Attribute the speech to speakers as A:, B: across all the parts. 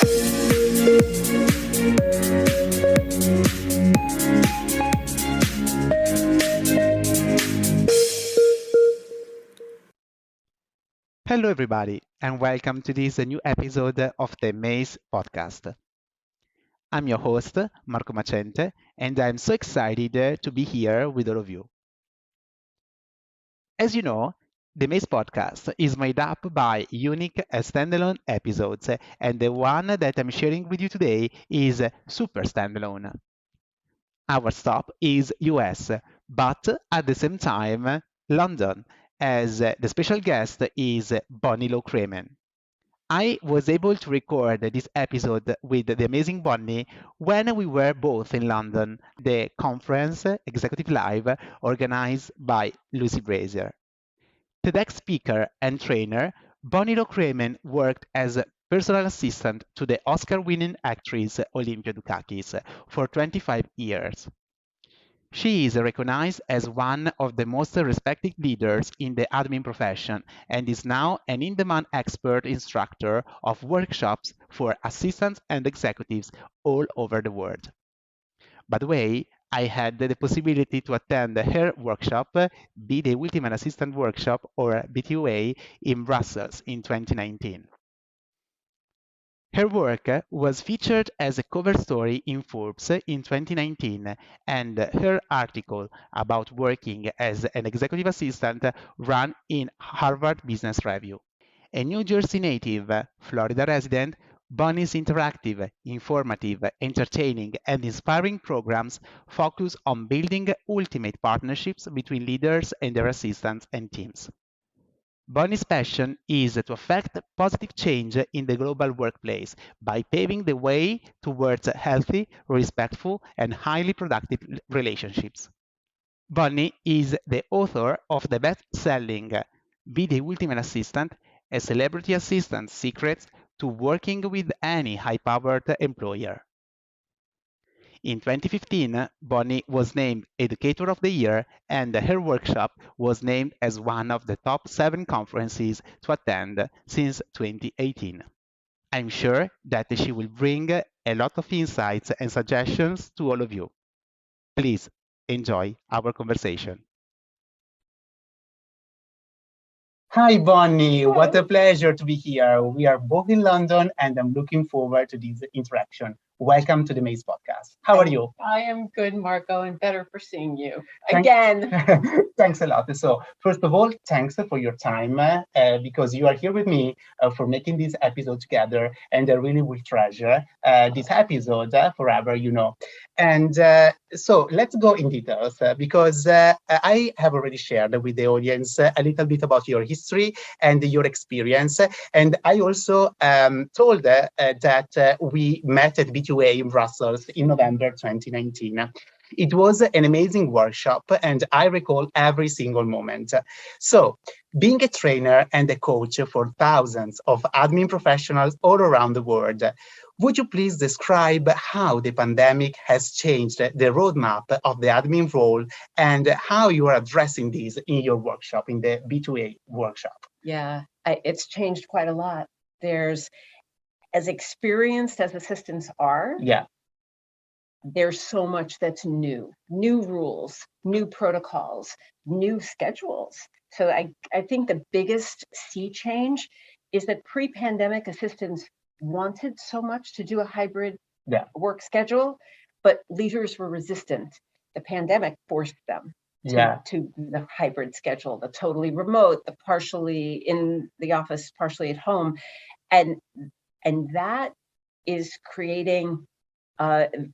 A: Hello, everybody, and welcome to this new episode of the MACE podcast. I'm your host, Marco Macente, and I'm so excited to be here with all of you. As you know, the MACE podcast is made up by unique standalone episodes, and the one that I'm sharing with you today is super standalone. Our stop is US, but at the same time, London, as the special guest is Bonnie Low-Kramen. I was able to record this episode with the amazing Bonnie when we were both in London, the conference Executive Live organized by Lucy Brazier. TEDx speaker and trainer, Bonnie Low-Kramen worked as a personal assistant to the Oscar-winning actress Olympia Dukakis for 25 years. She is recognized as one of the most respected leaders in the admin profession and is now an in-demand expert instructor of workshops for assistants and executives all over the world. By the way, I had the possibility to attend her workshop, Be the Ultimate Assistant Workshop, or BTUA, in Brussels in 2019. Her work was featured as a cover story in Forbes in 2019, and her article about working as an executive assistant ran in Harvard Business Review. A New Jersey native, Florida resident, Bonnie's interactive, informative, entertaining, and inspiring programs focus on building ultimate partnerships between leaders and their assistants and teams. Bonnie's passion is to affect positive change in the global workplace by paving the way towards healthy, respectful, and highly productive relationships. Bonnie is the author of the best-selling Be the Ultimate Assistant, a celebrity assistant's secrets to working with any high-powered employer. In 2015, Bonnie was named Educator of the Year, and her workshop was named as one of the top 7 conferences to attend since 2018. I'm sure that she will bring a lot of insights and suggestions to all of you. Please enjoy our conversation.
B: Hi, Bonnie. What a pleasure to be here. We are both in London, and I'm looking forward to this interaction. Welcome to the MACE podcast. How are you?
C: I am good, Marco, and better for seeing you
B: Thank-
C: again.
B: Thanks a lot. So, first of all, thanks for your time because you are here with me for making this episode together, and I really will treasure this episode forever, you know. And so let's go in details because I have already shared with the audience a little bit about your history and your experience. And I also told that we met at BTUA in Brussels in November 2019. It was an amazing workshop, and I recall every single moment. So, being a trainer and a coach for thousands of admin professionals all around the world, would you please describe how the pandemic has changed the roadmap of the admin role and how you are addressing this in your workshop, in the B2A workshop?
C: Yeah, it's changed quite a lot. There's, as experienced as assistants are, there's so much that's new rules, new protocols, new schedules. So I think the biggest sea change is that pre-pandemic assistants wanted so much to do a hybrid work schedule, but leaders were resistant. The pandemic forced them to the hybrid schedule, the totally remote, the partially in the office, partially at home. And that is creating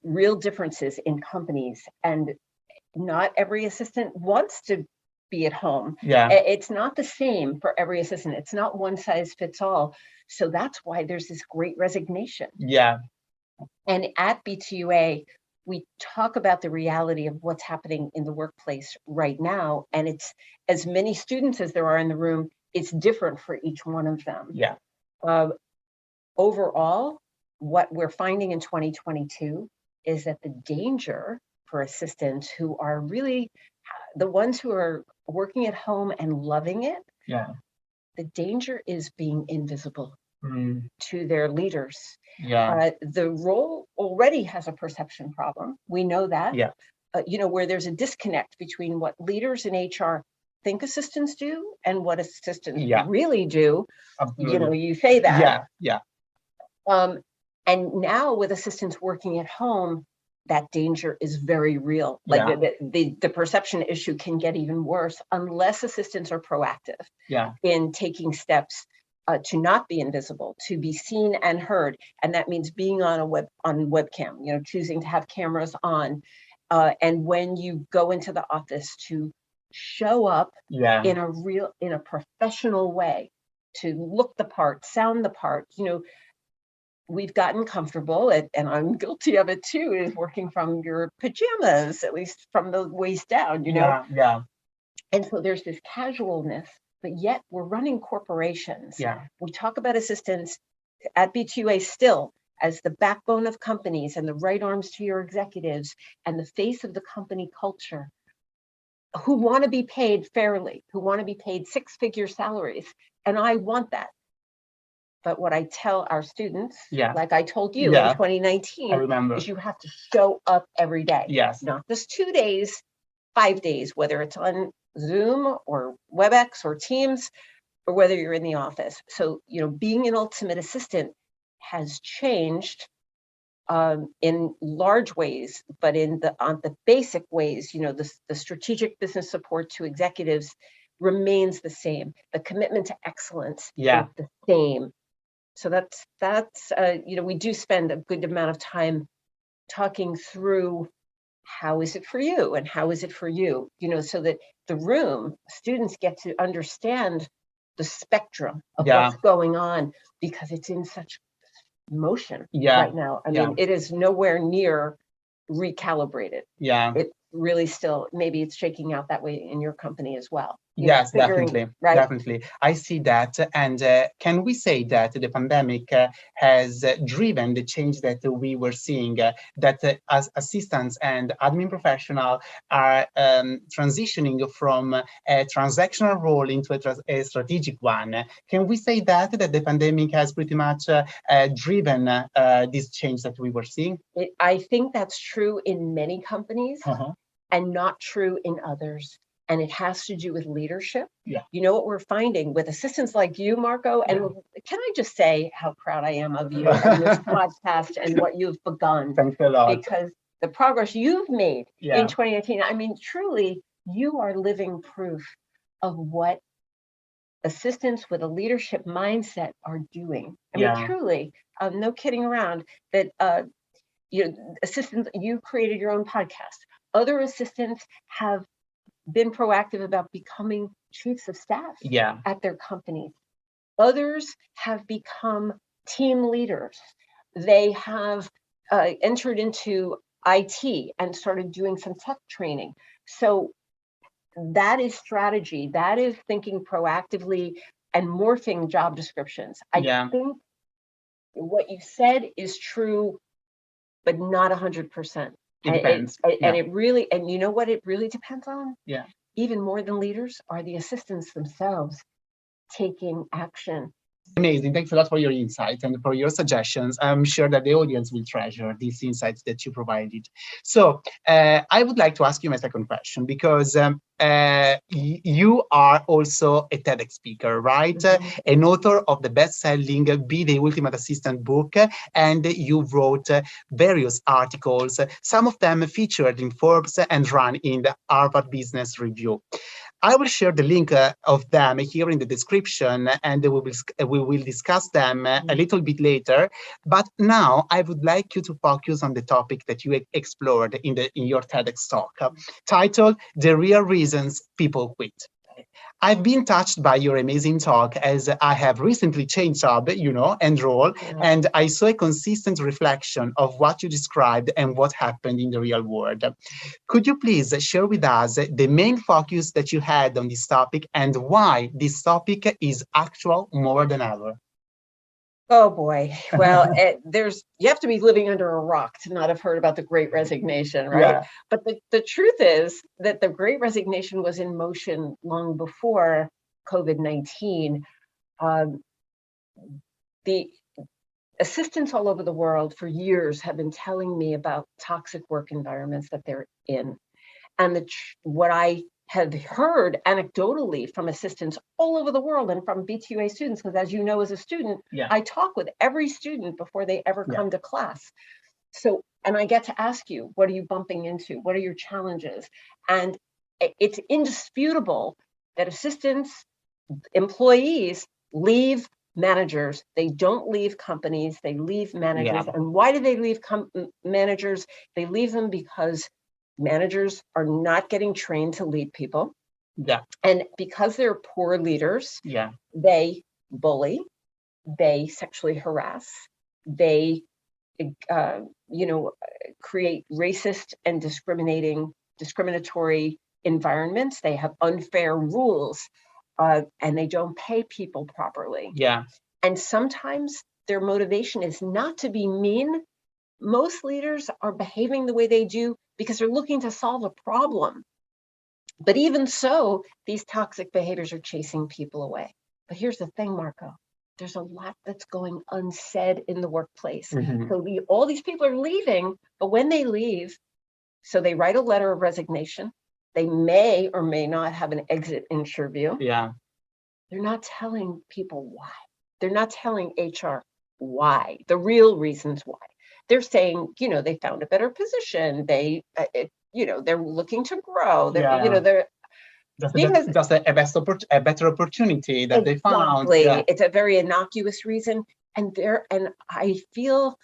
C: real differences in companies, and not every assistant wants to be at home. It's not the same for every assistant. It's not one size fits all. So that's why there's this great resignation. And at BTUA, we talk about the reality of what's happening in the workplace right now. And it's as many students as there are in the room, it's different for each one of them. Overall, what we're finding in 2022 is that the danger for assistants who are really the ones who are working at home and loving it, the danger is being invisible. to their leaders.
B: Yeah.
C: The role already has a perception problem. We know that.
B: Yeah.
C: Where there's a disconnect between what leaders in HR think assistants do and what assistants really do.
B: Absolutely.
C: You say that.
B: Yeah.
C: And now with assistants working at home, that danger is very real. Like the perception issue can get even worse unless assistants are proactive in taking steps to not be invisible, to be seen and heard. And that means being on webcam, choosing to have cameras on. And when you go into the office, to show up in a professional way, to look the part, sound the part. We've gotten comfortable, and I'm guilty of it too, is working from your pajamas, at least from the waist down,
B: Yeah.
C: And so there's this casualness, but yet we're running corporations.
B: Yeah.
C: We talk about assistants at BTUA still as the backbone of companies and the right arms to your executives and the face of the company culture, who want to be paid fairly, who want to be paid six-figure salaries. And I want that. But what I tell our students, like I told you in 2019, is you have to show up every day.
B: Yes.
C: Not just 2 days, 5 days, whether it's on Zoom or WebEx or Teams, or whether you're in the office. So, being an ultimate assistant has changed in large ways, but on the basic ways, the strategic business support to executives remains the same. The commitment to excellence is the same. So that's we do spend a good amount of time talking through how is it for you and how is it for you, so that the students get to understand the spectrum of what's going on, because it's in such motion right now. I mean, it is nowhere near recalibrated. It's really still, maybe it's shaking out that way in your company as well.
B: Yes, definitely. Right? Definitely. I see that. And can we say that the pandemic has driven the change that we were seeing, that as assistants and admin professionals are transitioning from a transactional role into a strategic one? Can we say that the pandemic has pretty much driven this change that we were seeing?
C: I think that's true in many companies and not true in others. And it has to do with leadership. What we're finding with assistants like you, Marco, and can I just say how proud I am of you and this podcast and what you've begun.
B: Thanks a lot.
C: Because the progress you've made in 2018, I mean, truly, you are living proof of what assistants with a leadership mindset are doing. I mean, truly, no kidding around, that assistants, you created your own podcast. Other assistants have been proactive about becoming chiefs of staff at their companies. Others have become team leaders. They have entered into IT and started doing some tech training. So that is strategy. That is thinking proactively and morphing job descriptions. I think what you said is true, but not 100%.
B: It depends.
C: And it really, and you know what it really depends on?
B: Yeah.
C: Even more than leaders are the assistants themselves taking action.
B: Amazing. Thanks a lot for your insights and for your suggestions. I'm sure that the audience will treasure these insights that you provided. So I would like to ask you my second question, because you are also a TEDx speaker, right? An author of the best-selling Be the Ultimate Assistant book, and you wrote various articles, some of them featured in Forbes and run in the Harvard Business Review. I will share the link of them here in the description, and we will discuss them a little bit later. But now I would like you to focus on the topic that you explored in your TEDx talk, titled "The Real Reasons People Quit." I've been touched by your amazing talk, as I have recently changed job, and role, and I saw a consistent reflection of what you described and what happened in the real world. Could you please share with us the main focus that you had on this topic and why this topic is actual more than ever?
C: Oh boy. Well, you have to be living under a rock to not have heard about the Great Resignation, right? But the truth is that the Great Resignation was in motion long before COVID-19. the assistants all over the world for years have been telling me about toxic work environments that they're in. And what I have heard anecdotally from assistants all over the world and from BTUA students, because as you know, as a student, I talk with every student before they ever come to class. So, and I get to ask you, what are you bumping into? What are your challenges? And it's indisputable that assistants, employees leave managers. They don't leave companies, they leave managers. And why do they leave managers? They leave them because managers are not getting trained to lead people. And because they're poor leaders, they bully, they sexually harass, they create racist and discriminatory environments. They have unfair rules, and they don't pay people properly. And sometimes their motivation is not to be mean. Most leaders are behaving the way they do because they're looking to solve a problem. But even so, these toxic behaviors are chasing people away. But here's the thing, Marco. There's a lot that's going unsaid in the workplace. So all these people are leaving, but when they leave, so they write a letter of resignation. They may or may not have an exit interview. They're not telling people why. They're not telling HR why, the real reasons why. They're saying, they found a better position. They're looking to grow. They're
B: just a better opportunity that they found.
C: It's a very innocuous reason. And I feel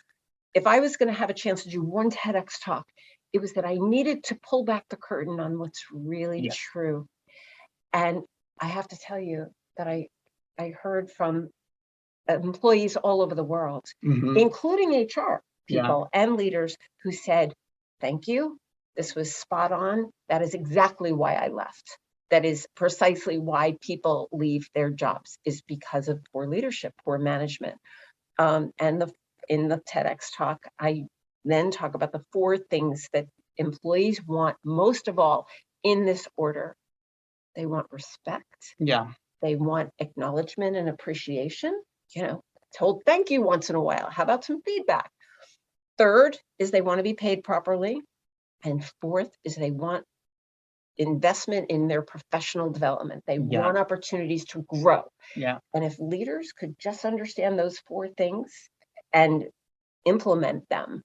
C: if I was going to have a chance to do one TEDx talk, it was that I needed to pull back the curtain on what's really true. And I have to tell you that I heard from employees all over the world, including HR people and leaders who said, thank you. This was spot on. That is exactly why I left. That is precisely why people leave their jobs, is because of poor leadership, poor management. And in the TEDx talk, I then talk about the 4 things that employees want most of all in this order. They want respect. They want acknowledgement and appreciation. Told thank you once in a while. How about some feedback? 3rd is they want to be paid properly. And 4th is they want investment in their professional development. They want opportunities to grow. And if leaders could just understand those 4 things and implement them,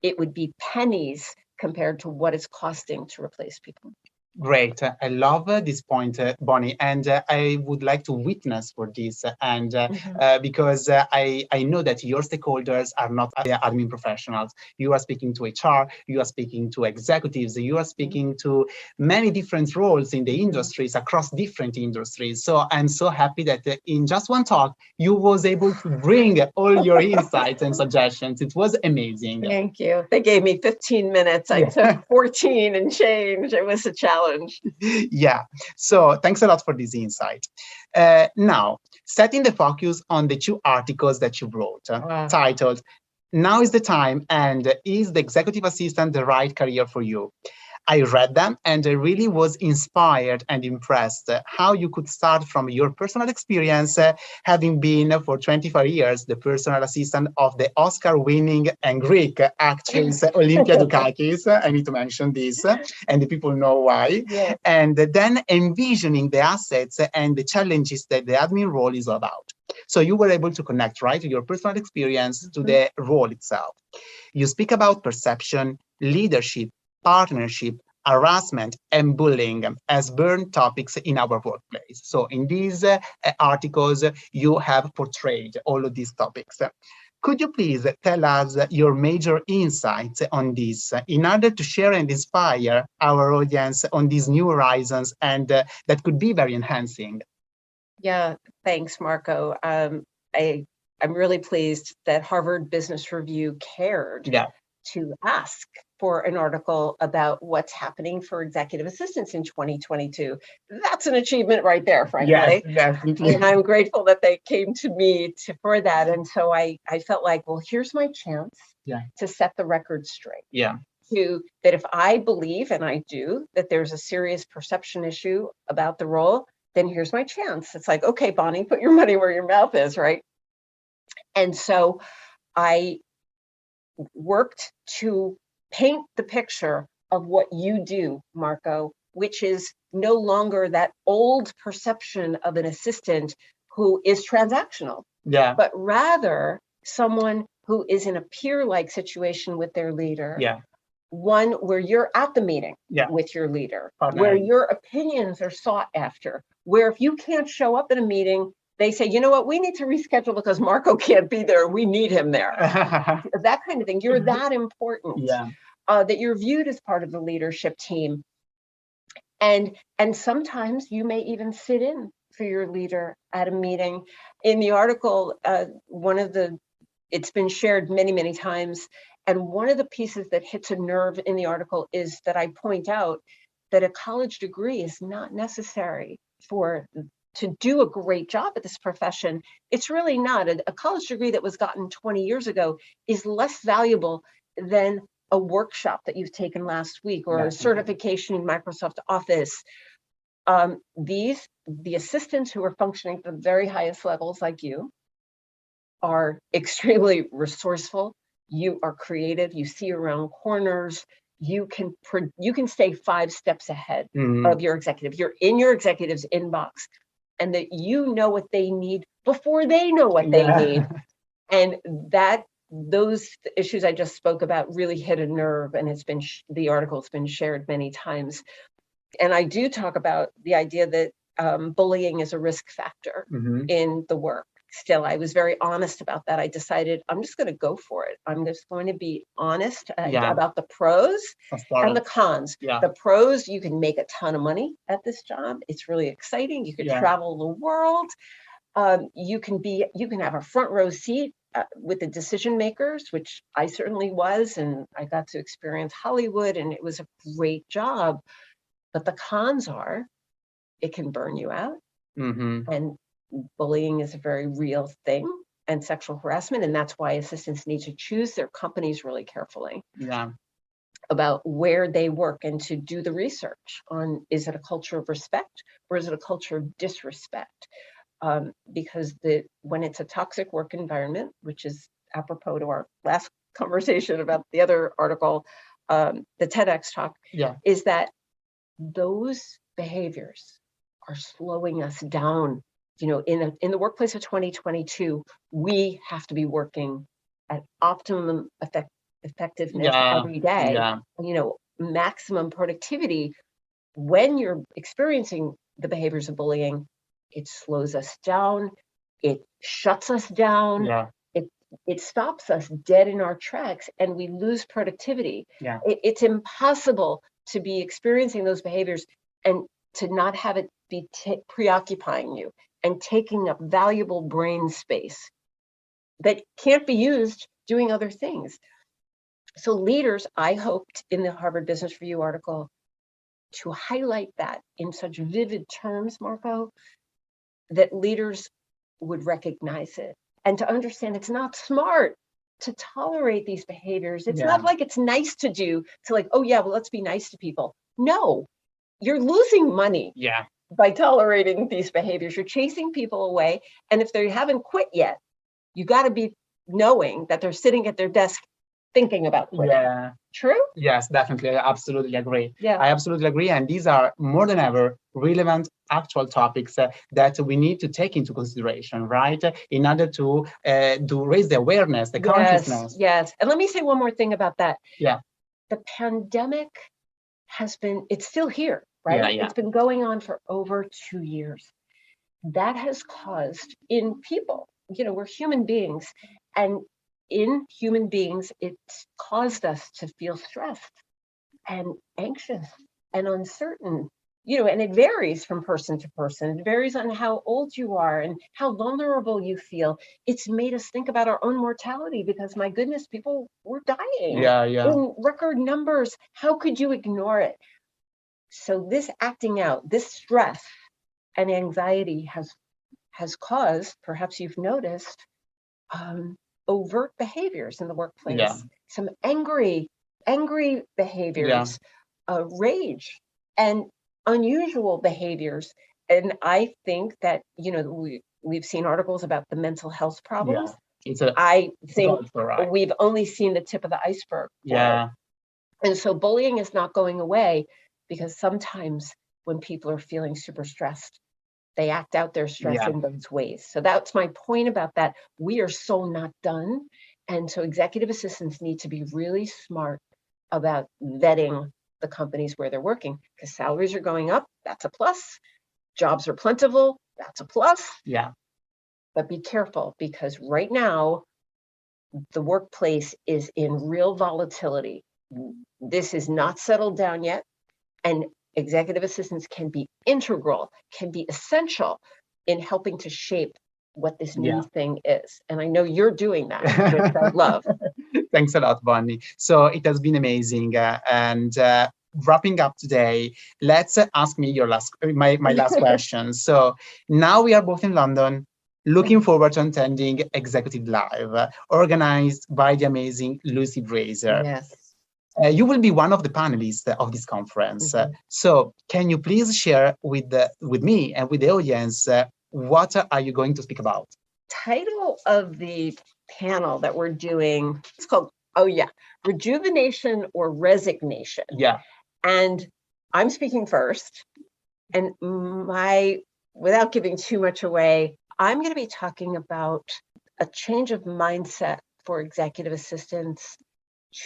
C: it would be pennies compared to what it's costing to replace people.
B: Great. I love this point, Bonnie, and I would like to witness for this. And because I know that your stakeholders are not admin professionals. You are speaking to HR, you are speaking to executives, you are speaking to many different roles in the industries, across different industries. So I'm so happy that in just one talk, you was able to bring all your insights and suggestions. It was amazing.
C: Thank you. They gave me 15 minutes. I took 14 and change. It was a challenge.
B: So thanks a lot for this insight. Now, setting the focus on the 2 articles that you wrote, titled, Now is the Time and Is the Executive Assistant the Right Career for You? I read them and I really was inspired and impressed how you could start from your personal experience, having been for 25 years the personal assistant of the Oscar-winning and Greek actress Olympia Dukakis. I need to mention this, and the people know why. And then envisioning the assets and the challenges that the admin role is about. So you were able to connect, right, your personal experience to the role itself. You speak about perception, leadership, partnership, harassment, and bullying as burn topics in our workplace. So in these articles, you have portrayed all of these topics. Could you please tell us your major insights on this in order to share and inspire our audience on these new horizons and that could be very enhancing?
C: Yeah, thanks, Marco. I'm really pleased that Harvard Business Review cared to ask for an article about what's happening for executive assistants in 2022. That's an achievement right there, frankly.
B: Yes, definitely.
C: And I'm grateful that they came to me for that. And so I felt like, well, here's my chance to set the record straight. That if I believe, and I do, that there's a serious perception issue about the role, then here's my chance. It's like, okay, Bonnie, put your money where your mouth is, right? And so I worked to paint the picture of what you do, Marco, which is no longer that old perception of an assistant who is transactional, but rather someone who is in a peer-like situation with their leader. One where you're at the meeting with your leader, where your opinions are sought after, where if you can't show up at a meeting, they say, you know what, we need to reschedule because Marco can't be there. We need him there. That kind of thing. You're that important that you're viewed as part of the leadership team. And sometimes you may even sit in for your leader at a meeting. In the article, it's been shared many, many times. And one of the pieces that hits a nerve in the article is that I point out that a college degree is not necessary to do a great job at this profession. It's really not. A college degree that was gotten 20 years ago is less valuable than a workshop that you've taken last week or a certification in Microsoft Office. The assistants who are functioning at the very highest levels like you are extremely resourceful. You are creative. You see around corners. You can stay 5 steps ahead of your executive. You're in your executive's inbox, and that you know what they need before they know what they need. And those issues I just spoke about really hit a nerve, and the article's been shared many times. And I do talk about the idea that bullying is a risk factor in the work. Still, I was very honest about that. I decided I'm just going to go for it. I'm just going to be honest about the pros and the cons. The pros, you can make a ton of money at this job. It's really exciting. You can travel the world. You can have a front row seat with the decision makers, which I certainly was, and I got to experience Hollywood, and it was a great job. But the cons are, it can burn you out, and bullying is a very real thing, and sexual harassment, and that's why assistants need to choose their companies really carefully about where they work and to do the research on, is it a culture of respect or is it a culture of disrespect? Because when it's a toxic work environment, which is apropos to our last conversation about the other article, the TEDx talk, is that those behaviors are slowing us down. In the workplace of 2022, we have to be working at optimum effectiveness every day. Maximum productivity. When you're experiencing the behaviors of bullying, it slows us down. It shuts us down. It stops us dead in our tracks, and we lose productivity. It's impossible to be experiencing those behaviors and to not have it be preoccupying you and taking up valuable brain space that can't be used doing other things. So leaders, I hoped in the Harvard Business Review article to highlight that in such vivid terms, Marco, that leaders would recognize it and to understand it's not smart to tolerate these behaviors. It's not like it's nice to do, to like, oh yeah, well, let's be nice to people. No, you're losing money by tolerating these behaviors. You're chasing people away. And if they haven't quit yet, you got to be knowing that they're sitting at their desk thinking about quitting. True?
B: Yes, definitely. I absolutely agree. I absolutely agree. And these are more than ever relevant, actual topics that we need to take into consideration, right? In order to raise the awareness, the consciousness.
C: Yes. And let me say one more thing about that. The pandemic it's still here, right? It's been going on for over 2 years. That has caused in people, we're human beings, and in human beings, it's caused us to feel stressed and anxious and uncertain, and it varies from person to person. It varies on how old you are and how vulnerable you feel. It's made us think about our own mortality because, my goodness, people were dying in record numbers. How could you ignore it? So this acting out, this stress and anxiety has caused, perhaps you've noticed, overt behaviors in the workplace, some angry behaviors, rage, and unusual behaviors. And I think that, we've seen articles about the mental health problems I think we've only seen the tip of the iceberg.
B: Yeah.
C: And so bullying is not going away, because sometimes when people are feeling super stressed, they act out their stress in those ways. So that's my point about that. We are so not done. And so executive assistants need to be really smart about vetting the companies where they're working, because salaries are going up. That's a plus. Jobs are plentiful. That's a plus.
B: Yeah.
C: But be careful, because right now, the workplace is in real volatility. This is not settled down yet. And executive assistants can be integral, can be essential in helping to shape what this new thing is. And I know you're doing that, which I love.
B: Thanks a lot, Bonnie. So it has been amazing. Wrapping up today, let's ask me my last question. So now we are both in London, looking forward to attending Executive Live, organized by the amazing Lucy Brazier.
C: Yes.
B: You will be one of the panelists of this conference. So can you please share with me and with the audience, what are you going to speak about?
C: Title of the panel that we're doing, it's called, Rejuvenation or Resignation.
B: Yeah.
C: And I'm speaking first. And without giving too much away, I'm going to be talking about a change of mindset for executive assistants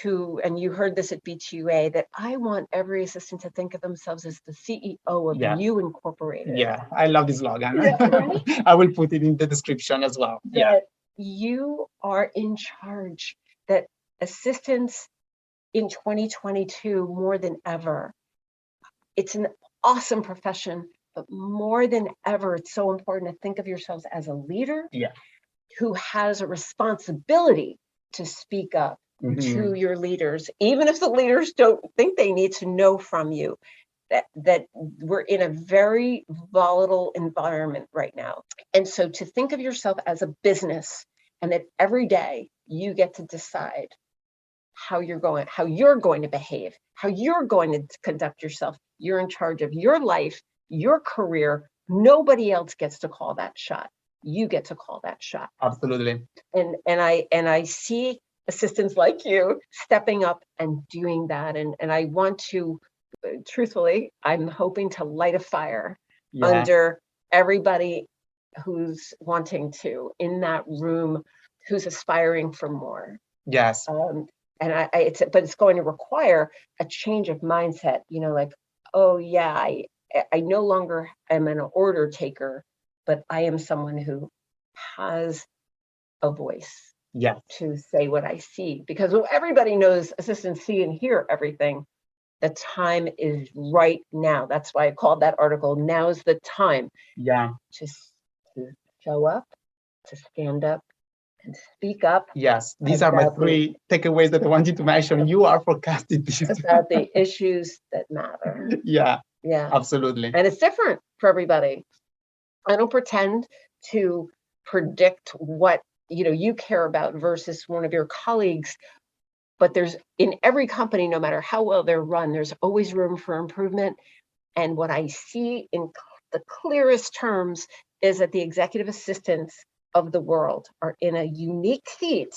C: and you heard this at BTUA, that I want every assistant to think of themselves as the CEO of You Incorporated.
B: Yeah, I love this slogan.
C: Right?
B: I will put it in the description as well.
C: That you are in charge, that assistants in 2022, more than ever, it's an awesome profession, but more than ever, it's so important to think of yourselves as a leader who has a responsibility to speak up to your leaders, even if the leaders don't think they need to know from you. That we're in a very volatile environment right now. And so to think of yourself as a business, and that every day you get to decide how you're going to behave, how you're going to conduct yourself. You're in charge of your life, your career. Nobody else gets to call that shot. You get to call that shot.
B: Absolutely.
C: And I see assistants like you stepping up and doing that. And I want to, truthfully, I'm hoping to light a fire under everybody who's wanting to in that room, who's aspiring for more.
B: Yes.
C: But it's going to require a change of mindset, like, I no longer am an order taker, but I am someone who has a voice to say what I see, because everybody knows assistants see and hear everything. The time is right now. That's why I called that article, Now's the Time. To show up, to stand up, and speak up.
B: Yes, these are my 3 takeaways that I wanted to mention. You are forecasting this.
C: About the issues that matter.
B: Yeah, absolutely.
C: And it's different for everybody. I don't pretend to predict what you care about versus one of your colleagues, but there's, in every company, no matter how well they're run, there's always room for improvement. And what I see in the clearest terms is that the executive assistants of the world are in a unique seat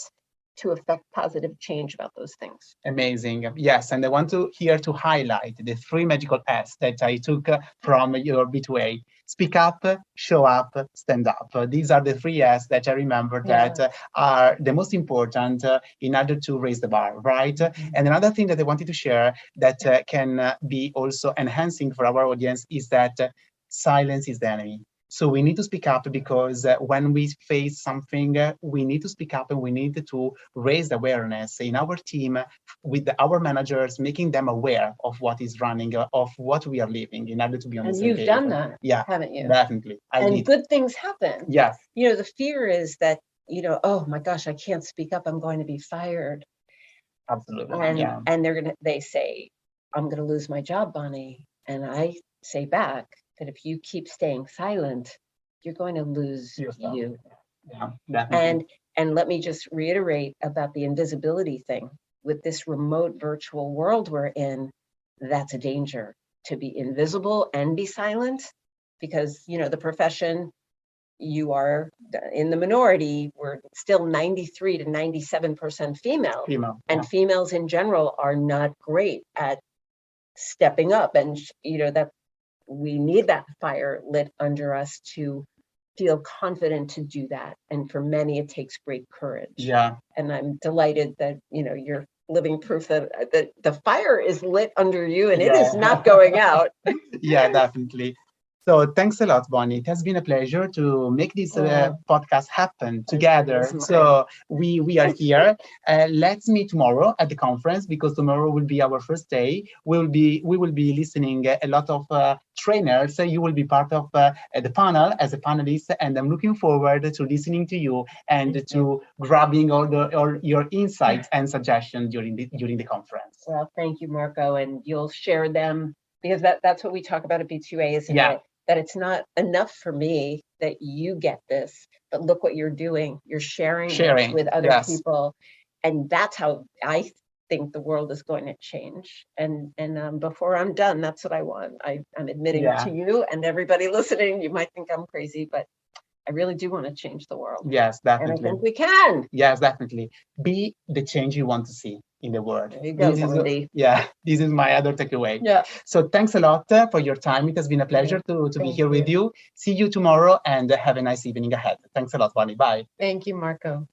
C: to affect positive change about those things.
B: Amazing. Yes, and I want to highlight the 3 magical S that I took from your B2A. Speak up, show up, stand up. These are the 3 S that I remember that are the most important in order to raise the bar, right? And another thing that I wanted to share that can be also enhancing for our audience is that silence is the enemy. So we need to speak up, because when we face something, we need to speak up, and we need to raise awareness in our team with our managers, making them aware of what is running, of what we are living, in order to be on the same page.
C: And you've done that, haven't you?
B: Definitely.
C: And good things happen.
B: Yes.
C: The fear is that, oh my gosh, I can't speak up, I'm going to be fired.
B: Absolutely.
C: And they say, I'm going to lose my job, Bonnie. And I say back, that if you keep staying silent, you're going to lose you.
B: Yeah, definitely.
C: And let me just reiterate about the invisibility thing. With this remote virtual world we're in, that's a danger, to be invisible and be silent, because the profession you are in the minority. We're still 93 to 97% female. And females in general are not great at stepping up. And, that we need that fire lit under us to feel confident to do that. And for many, it takes great courage.
B: Yeah.
C: And I'm delighted that, you're living proof that the fire is lit under you and it is not going out.
B: Yeah, definitely. So thanks a lot, Bonnie. It has been a pleasure to make this podcast happen together. So we are here. Let's meet tomorrow at the conference, because tomorrow will be our first day. We will be listening a lot of trainers. You will be part of the panel as a panelist, and I'm looking forward to listening to you and to grabbing all your insights and suggestions during the conference.
C: Well, thank you, Marco, and you'll share them, because that's what we talk about at BTUA, isn't it? That it's not enough for me that you get this, but look what you're doing. You're sharing this with other people. And that's how I think the world is going to change. And before I'm done, that's what I want. I'm admitting to you and everybody listening, you might think I'm crazy, but I really do want to change the world.
B: Yes, definitely.
C: And I think we can.
B: Yes, definitely. Be the change you want to see in the world.
C: There you go,
B: this is my other takeaway.
C: Yeah.
B: So thanks a lot for your time. It has been a pleasure to be here with you. See you tomorrow and have a nice evening ahead. Thanks a lot, Bonnie. Bye.
C: Thank you, Marco.